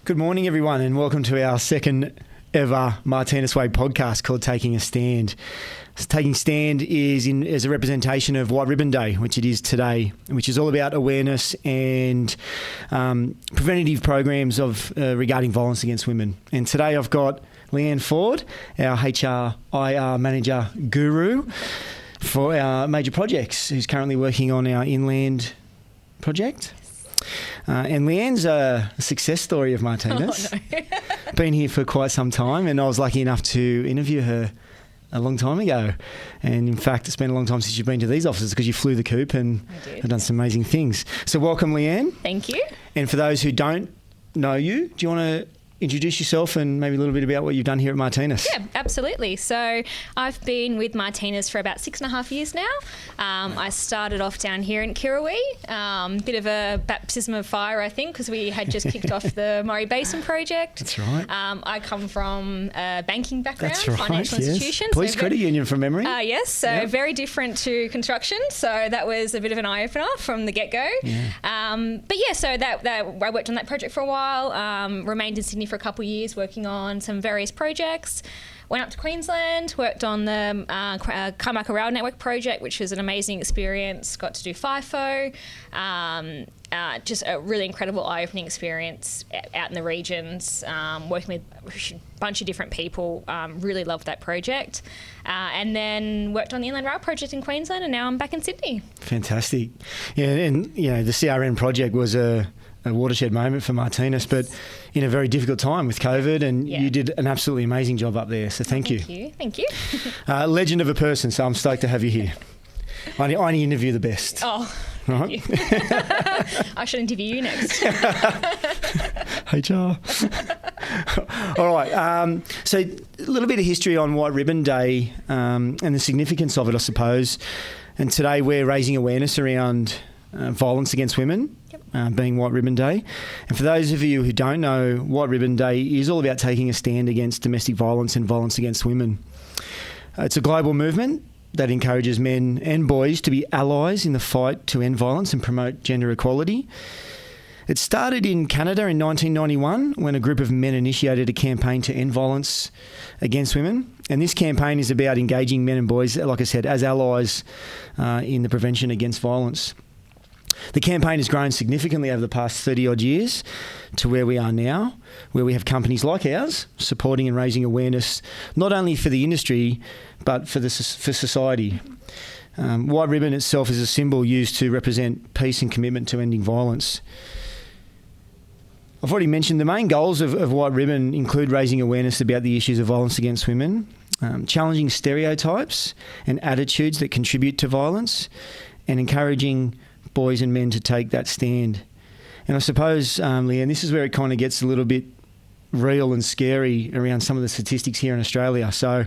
Good morning, everyone, and welcome to our second ever Martinus Way podcast called Taking a Stand. So Taking Stand is as a representation of White Ribbon Day, which it is today, which is all about awareness and preventative programs regarding violence against women. And today I've got Leanne Ford, our HR/IR manager guru for our major projects, who's currently working on our inland project. And Leanne's a success story of Martinus. Oh, no. Been here for quite some time, and I was lucky enough to interview her a long time ago. And in fact, it's been a long time since you've been to these offices because you flew the coop and have done some amazing things. So welcome, Leanne. Thank you. And for those who don't know you, do you want to introduce yourself and maybe a little bit about what you've done here at Martinus? Yeah, absolutely. So I've been with Martinus for about 6.5 years now. I started off down here in Kirrawee, bit of a baptism of fire, I think, because we had just kicked off the Murray Basin project. That's right. I come from a banking background, That's right, financial institution. Police Credit Union from memory. Yes, so very different to construction. So that was a bit of an eye-opener from the get-go. Yeah. But yeah, so that I worked on that project for a while, remained in Sydney for a couple of years working on some various projects. Went up to Queensland, worked on the Carmichael Rail Network project, which was an amazing experience. Got to do FIFO. Just a really incredible eye-opening experience out in the regions, working with a bunch of different people. Really loved that project. And then worked on the Inland Rail project in Queensland, and now I'm back in Sydney. Fantastic. Yeah, and you know, the CRN project was a watershed moment for Martinus, but in a very difficult time with COVID, and you did an absolutely amazing job up there. So thank you. Thank you. Legend of a person, so I'm stoked to have you here. I only interview the best. Oh, right? thank you. I should interview you next. HR. All right. So a little bit of history on White Ribbon Day and the significance of it, I suppose. And today we're raising awareness around violence against women. Being White Ribbon Day. And for those of you who don't know, White Ribbon Day is all about taking a stand against domestic violence and violence against women. It's a global movement that encourages men and boys to be allies in the fight to end violence and promote gender equality. It started in Canada in 1991 when a group of men initiated a campaign to end violence against women. And this campaign is about engaging men and boys, like I said, as allies in the prevention against violence. The campaign has grown significantly over the past 30-odd years to where we are now, where we have companies like ours supporting and raising awareness not only for the industry but for society. White Ribbon itself is a symbol used to represent peace and commitment to ending violence. I've already mentioned the main goals of White Ribbon include raising awareness about the issues of violence against women, challenging stereotypes and attitudes that contribute to violence, and encouraging boys and men to take that stand. And I suppose, Leanne, this is where it kind of gets a little bit real and scary around some of the statistics here in Australia. So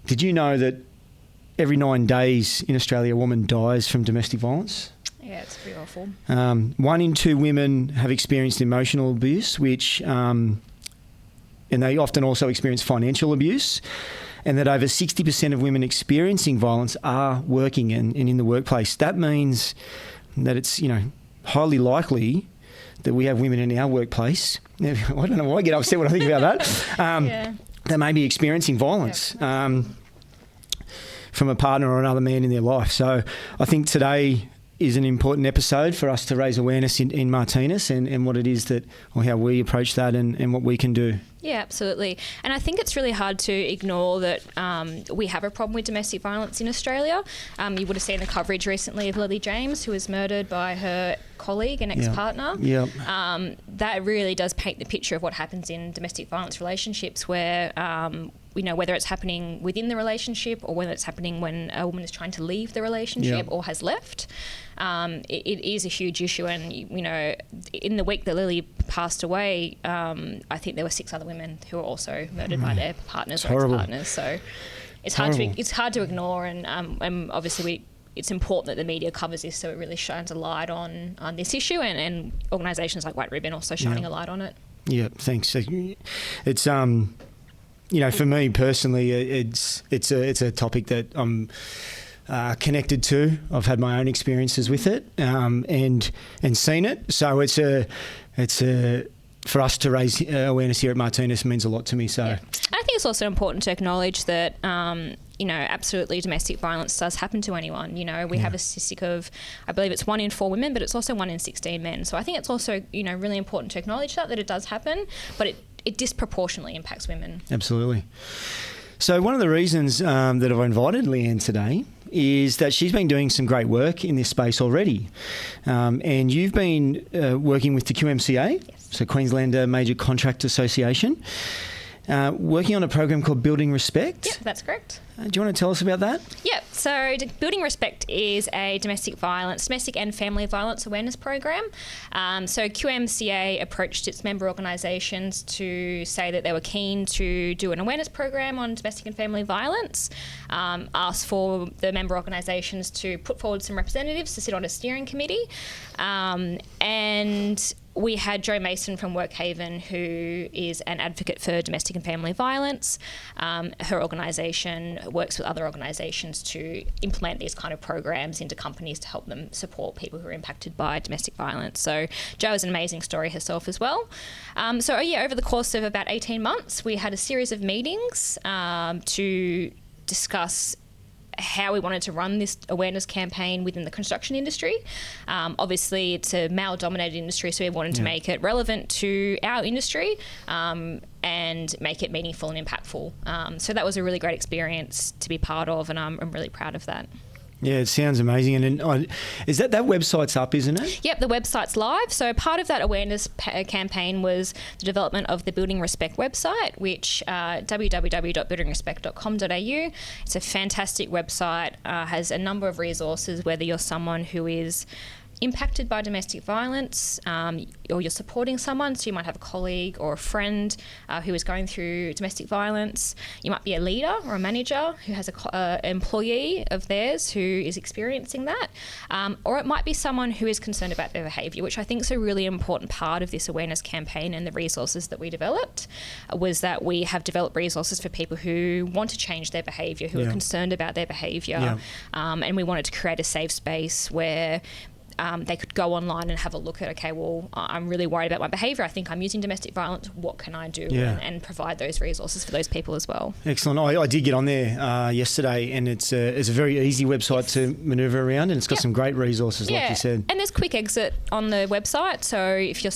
did you know that every 9 days in Australia a woman dies from domestic violence? Yeah, it's pretty awful. 1 in 2 women have experienced emotional abuse, which and they often also experience financial abuse. And that over 60% of women experiencing violence are working and in the workplace. That means that it's, highly likely that we have women in our workplace. I don't know why I get upset when I think about that. That may be experiencing violence from a partner or another man in their life. So I think today is an important episode for us to raise awareness in Martinus and what it is or how we approach that and what we can do. Yeah, absolutely. And I think it's really hard to ignore that we have a problem with domestic violence in Australia. You would have seen the coverage recently of Lily James, who was murdered by her colleague and ex-partner. Yep. That really does paint the picture of what happens in domestic violence relationships where, whether it's happening within the relationship or whether it's happening when a woman is trying to leave the relationship or has left. It is a huge issue, and in the week that Lily passed away, I think there were 6 other women who were also murdered by their partners or ex-partners. So it's hard to ignore, and obviously it's important that the media covers this so it really shines a light on this issue, and organisations like White Ribbon also shining a light on it. Yeah, thanks. It's for me personally, it's a topic that I'm connected to. I've had my own experiences with it and seen it. So it's a for us to raise awareness here at Martinus means a lot to me. So I think it's also important to acknowledge that absolutely domestic violence does happen to anyone. We have a statistic of, I believe it's 1 in 4 women, but it's also 1 in 16 men. So I think it's also really important to acknowledge that it does happen, but it disproportionately impacts women. Absolutely. So one of the reasons that I've invited Leanne today is that she's been doing some great work in this space already. And you've been working with the QMCA, yes. so Queensland Major Contract Association, working on a program called Building Respect. Yep, that's correct. Do you want to tell us about that? Yep. So Building Respect is a domestic and family violence awareness program. So QMCA approached its member organisations to say that they were keen to do an awareness program on domestic and family violence, asked for the member organisations to put forward some representatives to sit on a steering committee, and we had Jo Mason from Workhaven, who is an advocate for domestic and family violence. Her organisation works with other organisations to implement these kind of programs into companies to help them support people who are impacted by domestic violence. So Jo is an amazing story herself as well. Over the course of about 18 months, we had a series of meetings to discuss how we wanted to run this awareness campaign within the construction industry. Obviously, it's a male-dominated industry, so we wanted to make it relevant to our industry and make it meaningful and impactful. So that was a really great experience to be part of, and I'm really proud of that. Yeah, it sounds amazing. And is that website's up, isn't it? Yep, the website's live. So part of that awareness campaign was the development of the Building Respect website, which www.buildingrespect.com.au. It's a fantastic website, has a number of resources, whether you're someone who is impacted by domestic violence, or you're supporting someone, so you might have a colleague or a friend who is going through domestic violence. You might be a leader or a manager who has an employee of theirs who is experiencing that, or it might be someone who is concerned about their behaviour, which I think is a really important part of this awareness campaign. And the resources that we developed was that we have developed resources for people who want to change their behaviour, who are concerned about their behaviour, and we wanted to create a safe space where they could go online and have a look at, okay, well, I'm really worried about my behaviour. I think I'm using domestic violence. What can I do? And provide those resources for those people as well. Excellent. I did get on there yesterday, and it's a very easy website to manoeuvre around, and it's got some great resources, like you said. And there's quick exit on the website. So if you're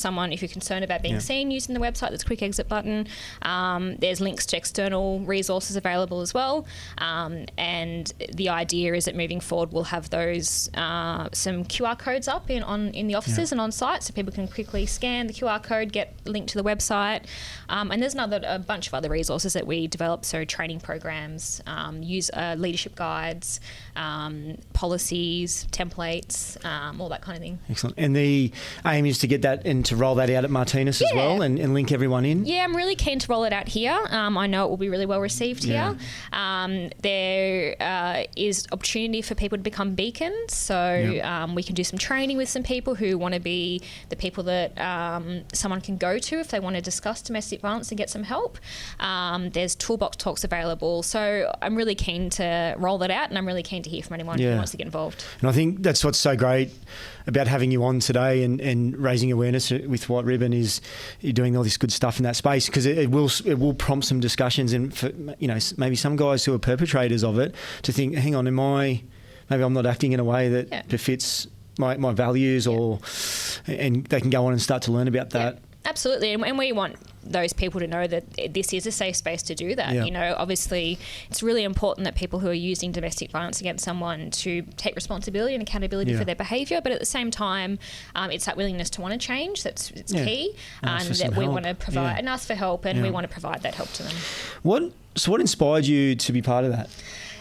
concerned about being seen using the website, there's a quick exit button. There's links to external resources available as well. And the idea is that moving forward, we'll have those some QR codes up in the offices and on site, so people can quickly scan the QR code, get linked to the website. And there's a bunch of other resources that we develop, so training programs, use leadership guides, policies, templates, all that kind of thing. Excellent. And the aim is to get that and to roll that out at Martinus as well, and link everyone in? Yeah, I'm really keen to roll it out here. I know it will be really well received here. There is opportunity for people to become beacons, so we can do some training with some people who want to be the people that someone can go to if they want to discuss domestic violence and get some help. There's toolbox talks available, so I'm really keen to roll that out, and I'm really keen to hear from anyone who wants to get involved. And I think that's what's so great about having you on today and raising awareness with White Ribbon is you're doing all this good stuff in that space, because it will prompt some discussions, and for maybe some guys who are perpetrators of it to think, hang on, maybe I'm not acting in a way that befits my values, and they can go on and start to learn about that. Absolutely, and we want those people to know that this is a safe space to do that. Obviously, it's really important that people who are using domestic violence against someone to take responsibility and accountability for their behaviour, but at the same time, it's that willingness to want to change that's key, and that we want to provide and ask for help, and we want to provide that help to them. What inspired you to be part of that?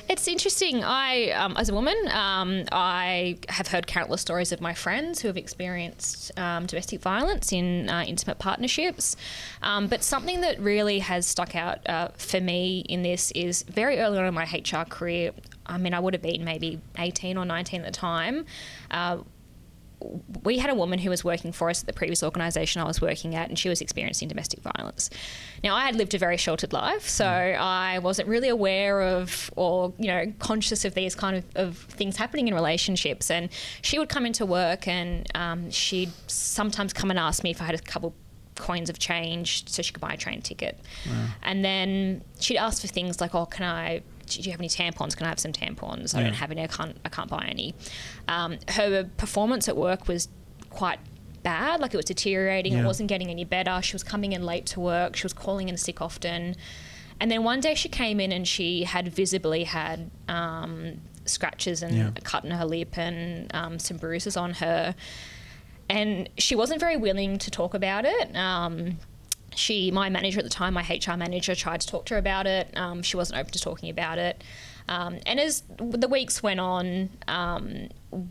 It's interesting. I, as a woman, I have heard countless stories of my friends who have experienced domestic violence in intimate partnerships. But something that really has stuck out for me in this is very early on in my HR career. I mean, I would have been maybe 18 or 19 at the time. We had a woman who was working for us at the previous organisation I was working at, and she was experiencing domestic violence. Now, I had lived a very sheltered life, so I wasn't really aware of or, conscious of these kind of things happening in relationships. And she would come into work, and she'd sometimes come and ask me if I had a couple coins of change so she could buy a train ticket. Wow. And then she'd ask for things like, do you have any tampons? Can I have some tampons? I don't have any. I can't buy any. Her performance at work was quite bad. Like, it was deteriorating. It wasn't getting any better. She was coming in late to work. She was calling in sick often. And then one day she came in and she had visibly had scratches and a cut in her lip and some bruises on her. And she wasn't very willing to talk about it. My manager at the time, my HR manager, tried to talk to her about it. She wasn't open to talking about it. And as the weeks went on,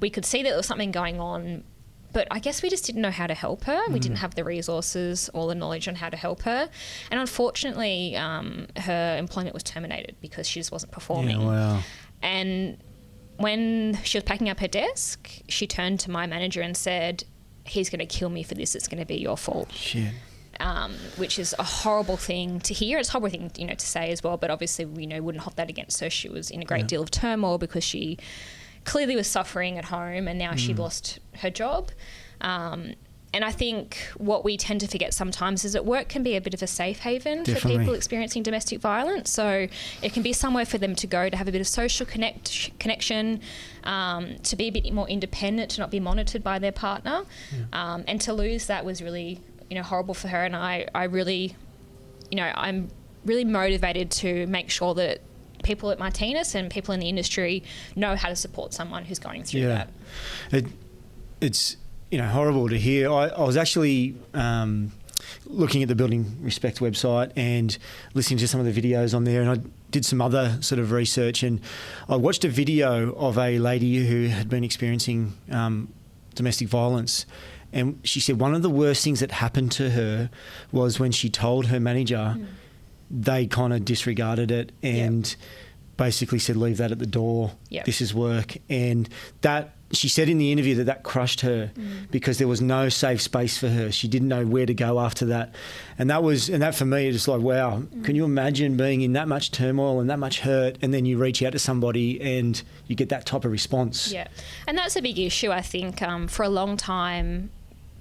we could see that there was something going on, but I guess we just didn't know how to help her. We didn't have the resources or the knowledge on how to help her. And unfortunately, her employment was terminated because she just wasn't performing. Yeah, wow. And when she was packing up her desk, she turned to my manager and said, "He's going to kill me for this. It's going to be your fault." Shit. Which is a horrible thing to hear. It's a horrible thing, to say as well, but obviously we wouldn't hold that against her. She was in a great deal of turmoil because she clearly was suffering at home, and now she'd lost her job. And I think what we tend to forget sometimes is that work can be a bit of a safe haven for people experiencing domestic violence. So it can be somewhere for them to go to have a bit of social connection, to be a bit more independent, to not be monitored by their partner. And to lose that was really horrible for her. And I really, I'm really motivated to make sure that people at Martinus and people in the industry know how to support someone who's going through that. It's horrible to hear. I was actually looking at the Building Respect website and listening to some of the videos on there, and I did some other sort of research, and I watched a video of a lady who had been experiencing domestic violence. And she said one of the worst things that happened to her was when she told her manager, they kind of disregarded it and basically said, leave that at the door. This is work. And that, she said in the interview that crushed her because there was no safe space for her. She didn't know where to go after that. And that for me, it's like, wow, can you imagine being in that much turmoil and that much hurt, and then you reach out to somebody and you get that type of response? Yeah. And that's a big issue, I think. For a long time,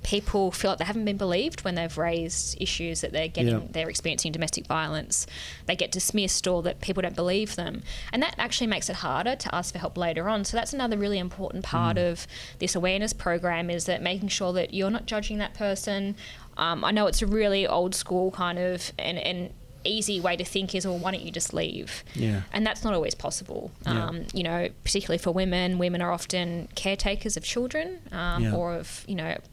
people feel like they haven't been believed when they've raised issues that they're experiencing domestic violence. They get dismissed, or that people don't believe them. And that actually makes it harder to ask for help later on. So that's another really important part of this awareness program, is that making sure that you're not judging that person. I know it's a really old school kind of and easy way to think is, well, why don't you just leave? And that's not always possible. Particularly for women are often caretakers of children, or of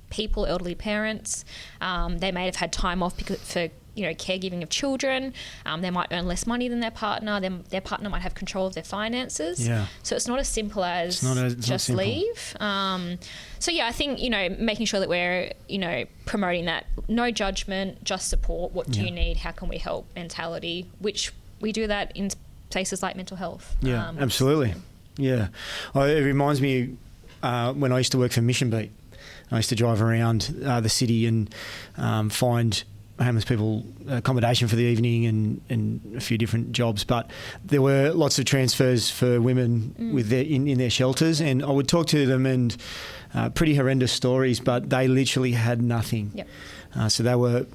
people, elderly parents. They may have had time off for caregiving of children. They might earn less money than their partner. Their partner might have control of their finances. So it's not as simple as just leave. I think making sure that we're promoting that no judgment, just support. What do you need? How can we help? Mentality, which we do that in places like mental health. Absolutely. It reminds me when I used to work for Mission Beat. I used to drive around the city and find homeless people accommodation for the evening and a few different jobs, but there were lots of transfers for women with in their shelters, and I would talk to them, and pretty horrendous stories, but they literally had nothing. So they were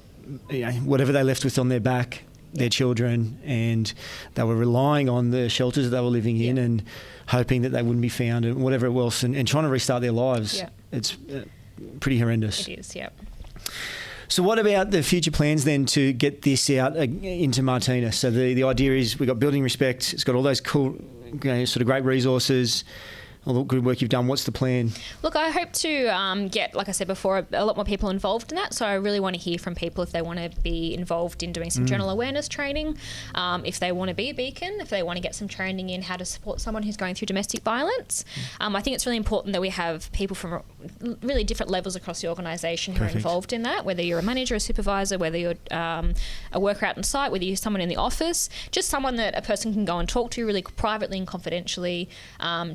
whatever they left with on their back, their children, and they were relying on the shelters that they were living in and hoping that they wouldn't be found and whatever else, and trying to restart their lives. It's pretty horrendous. It is. So what about the future plans then to get this out into Martinus? So the idea is we've got Building Respect. It's got all those cool, sort of great resources, all the good work you've done. What's the plan? Look, I hope to get, like I said before, a lot more people involved in that. So I really want to hear from people if they want to be involved in doing some general awareness training, if they want to be a beacon, if they want to get some training in how to support someone who's going through domestic violence. I think it's really important that we have people from really different levels across the organisation who are involved in that, whether you're a manager, a supervisor, whether you're a worker out on site, whether you're someone in the office, just someone that a person can go and talk to really privately and confidentially,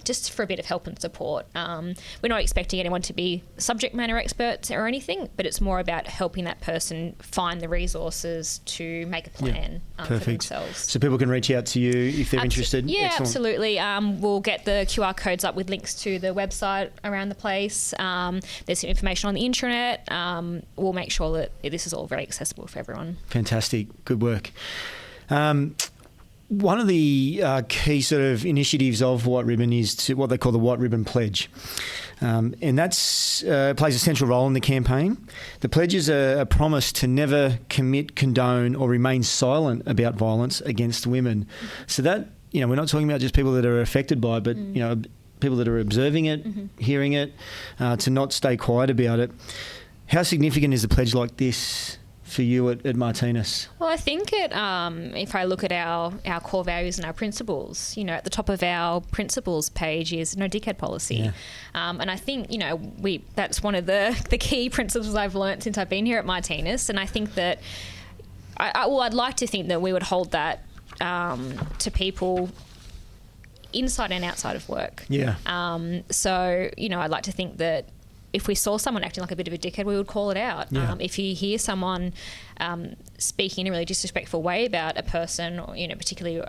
just for a bit bit of help and support. We're not expecting anyone to be subject matter experts or anything, but it's more about helping that person find the resources to make a plan for themselves. So people can reach out to you if they're interested? Yeah, Excellent. Absolutely. We'll get the QR codes up with links to the website around the place. There's some information on the intranet. We'll make sure that this is all very accessible for everyone. Fantastic. Good work. One of the key sort of initiatives of White Ribbon is what they call the White Ribbon Pledge. And that's plays a central role in the campaign. The pledge is a promise to never commit, condone or remain silent about violence against women. So that, we're not talking about just people that are affected by it, but, people that are observing it, hearing it, to not stay quiet about it. How significant is a pledge like this for you at Martinus? Well, I think if I look at our core values and our principles, at the top of our principles page is no dickhead policy. Yeah. And I think, that's one of the key principles I've learnt since I've been here at Martinus. And I think that, I'd like to think that we would hold that to people inside and outside of work. Yeah. So, I'd like to think that if we saw someone acting like a bit of a dickhead, we would call it out. Yeah. If you hear someone speaking in a really disrespectful way about a person, or, particularly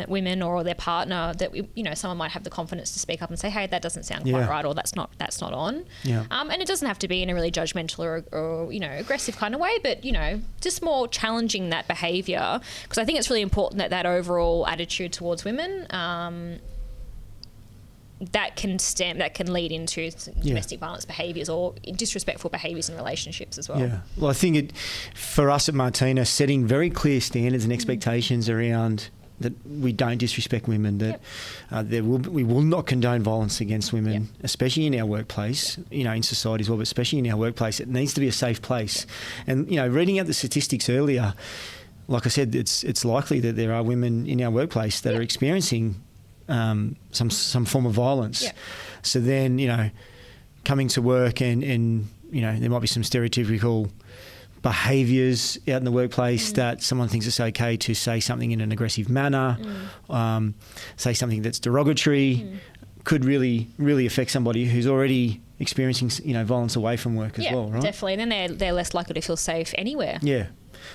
women or their partner, that someone might have the confidence to speak up and say, "Hey, that doesn't sound quite right," or "That's not on." Yeah. And it doesn't have to be in a really judgmental or aggressive kind of way, but just more challenging that behaviour, because I think it's really important that overall attitude towards women. That can lead into domestic violence behaviours or disrespectful behaviours in relationships as well. Yeah. Well, I think for us at Martinus, setting very clear standards and expectations around that we don't disrespect women, that we will not condone violence against women, especially in our workplace, in society as well, but especially in our workplace. It needs to be a safe place. And, reading out the statistics earlier, like I said, it's likely that there are women in our workplace that are experiencing some form of violence. Yeah. So then, coming to work and there might be some stereotypical behaviours out in the workplace that someone thinks it's okay to say something in an aggressive manner, say something that's derogatory, could really, really affect somebody who's already experiencing, violence away from work as well, right? Definitely. And then they're less likely to feel safe anywhere. Yeah.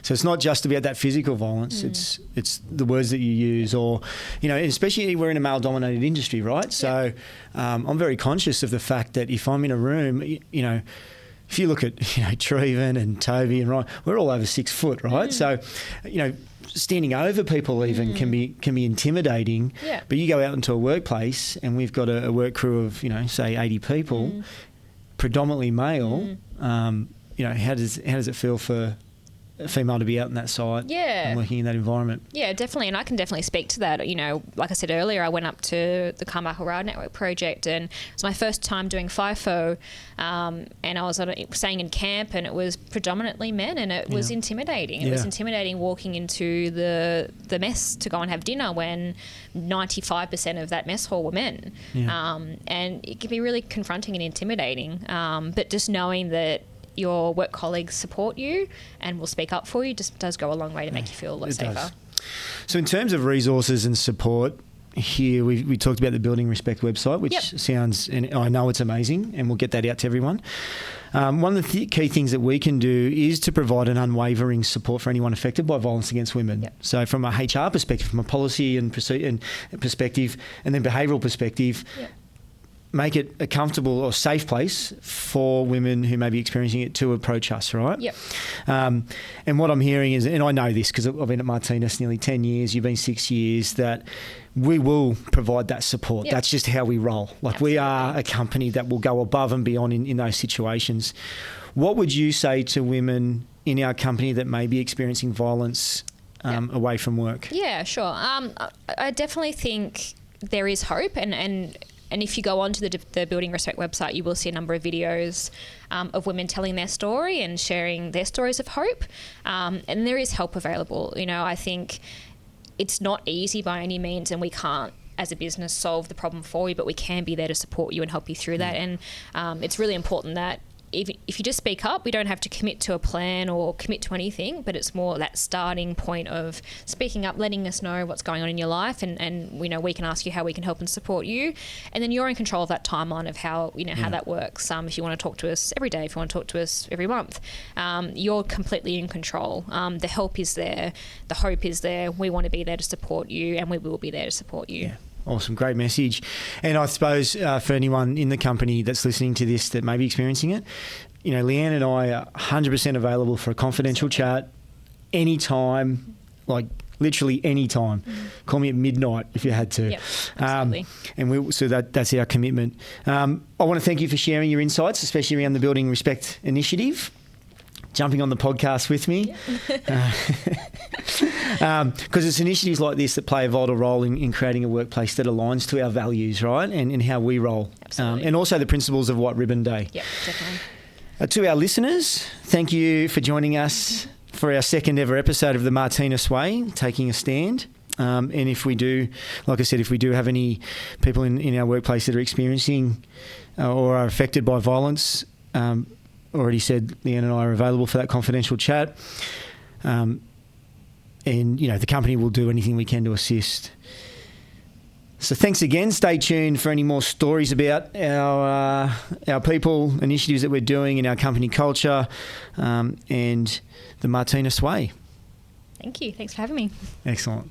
So it's not just about that physical violence, it's the words that you use, or, especially we're in a male-dominated industry, right? So I'm very conscious of the fact that if I'm in a room, if you look at, Treven and Toby and Ryan, we're all over 6 foot, right? So, standing over people even can be intimidating. Yeah. But you go out into a workplace and we've got a work crew of, say 80 people, predominantly male. How does it feel for a female to be out in that site and working in that environment? Yeah, definitely. And I can definitely speak to that. Like I said earlier, I went up to the Carmichael Rail Network project, and it was my first time doing FIFO, and I was staying in camp, and it was predominantly men, and it was intimidating. It was intimidating walking into the mess to go and have dinner when 95% of that mess hall were men. And it can be really confronting and intimidating. But just knowing that your work colleagues support you and will speak up for you just does go a long way to make you feel a lot safer. Does. So in terms of resources and support, here we talked about the Building Respect website, which sounds, and I know it's amazing, and we'll get that out to everyone. One of the key things that we can do is to provide an unwavering support for anyone affected by violence against women. So from a HR perspective, from a policy and perspective, and then behavioural perspective, make it a comfortable or safe place for women who may be experiencing it to approach us, right? And what I'm hearing is, and I know this because I've been at Martinus nearly 10 years, you've been 6 years, that we will provide that support. That's just how we roll. We are a company that will go above and beyond in those situations. What would you say to women in our company that may be experiencing violence away from work? Yeah, sure. I definitely think there is hope, and if you go onto the Building Respect website, you will see a number of videos of women telling their story and sharing their stories of hope. And there is help available. I think it's not easy by any means, and we can't, as a business, solve the problem for you, but we can be there to support you and help you through that. And it's really important that if you just speak up, we don't have to commit to a plan or commit to anything, but it's more that starting point of speaking up, letting us know what's going on in your life, and we can ask you how we can help and support you, and then you're in control of that timeline of how how that works. If you want to talk to us every day, if you want to talk to us every month, you're completely in control. The help is there, the hope is there. We want to be there to support you, and we will be there to support you. Yeah. Awesome, great message. And I suppose for anyone in the company that's listening to this that may be experiencing it, Leanne and I are 100% available for a confidential chat anytime, like literally anytime. Call me at midnight if you had to. Yep, absolutely. So that's our commitment. I want to thank you for sharing your insights, especially around the Building Respect initiative. Jumping on the podcast with me. Because it's initiatives like this that play a vital role in creating a workplace that aligns to our values, right, and how we roll. Absolutely. And also the principles of White Ribbon Day. Yep, definitely. To our listeners, thank you for joining us for our second ever episode of the Martinus Way, Taking a Stand. And if we do, like I said, if we do have any people in our workplace that are experiencing or are affected by violence, already said Leanne and I are available for that confidential chat. And, the company will do anything we can to assist. So thanks again. Stay tuned for any more stories about our people, initiatives that we're doing in our company culture, and the Martinus Way. Thank you. Thanks for having me. Excellent.